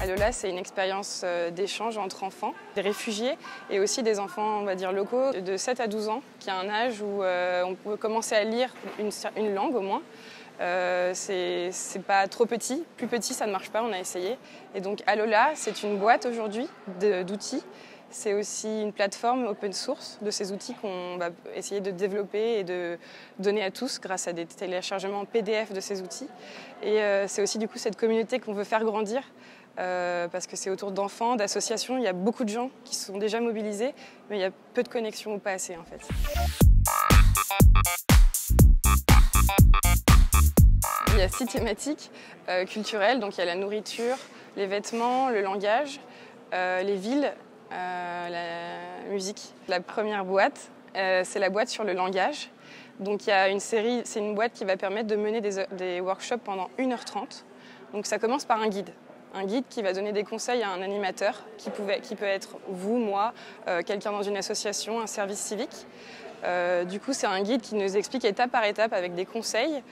Alola, c'est une expérience d'échange entre enfants, des réfugiés et aussi des enfants, on va dire, locaux de 7 à 12 ans, qui a un âge où on peut commencer à lire une langue au moins. C'est pas trop petit, plus petit ça ne marche pas, on a essayé. Et donc Alola, c'est une boîte aujourd'hui d'outils. C'est aussi une plateforme open source de ces outils qu'on va essayer de développer et de donner à tous grâce à des téléchargements PDF de ces outils. Et c'est aussi du coup cette communauté qu'on veut faire grandir parce que c'est autour d'enfants, d'associations. Il y a beaucoup de gens qui sont déjà mobilisés, mais il y a peu de connexions ou pas assez en fait. Il y a 6 thématiques culturelles, donc il y a la nourriture, les vêtements, le langage, les villes, la musique. La première boîte, c'est la boîte sur le langage. Donc il y a une série, c'est une boîte qui va permettre de mener des workshops pendant 1h30. Donc ça commence par un guide qui va donner des conseils à un animateur, qui peut être vous, moi, quelqu'un dans une association, un service civique. Du coup, c'est un guide qui nous explique étape par étape avec des conseils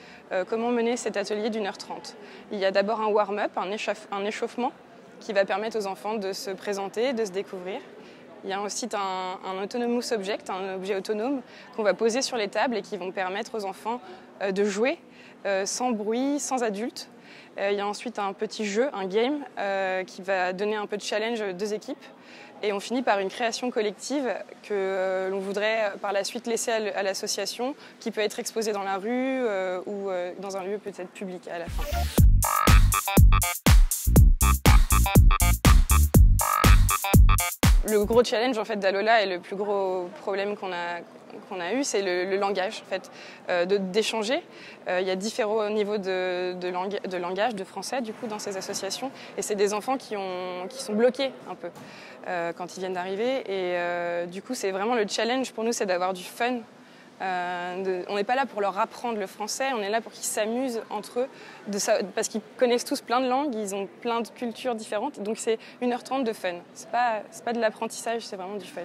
comment mener cet atelier d'1h30. Il y a d'abord un warm-up, un échauffement qui va permettre aux enfants de se présenter, de se découvrir. Il y a ensuite un autonomous object, un objet autonome qu'on va poser sur les tables et qui vont permettre aux enfants de jouer sans bruit, sans adultes. Il y a ensuite un petit jeu, un game, qui va donner un peu de challenge aux 2 équipes. Et on finit par une création collective que l'on voudrait par la suite laisser à l'association, qui peut être exposée dans la rue ou dans un lieu peut-être public à la fin. Le gros challenge en fait, d'Alola et le plus gros problème qu'on a eu, c'est le langage, en fait, d'échanger. Il y a différents niveaux de langage, de français, du coup, dans ces associations. Et c'est des enfants qui sont bloqués un peu quand ils viennent d'arriver. Et du coup, c'est vraiment le challenge pour nous, c'est d'avoir du fun. On n'est pas là pour leur apprendre le français, on est là pour qu'ils s'amusent entre eux, parce qu'ils connaissent tous plein de langues, ils ont plein de cultures différentes. Donc c'est 1h30 de fun. C'est pas de l'apprentissage, c'est vraiment du fun.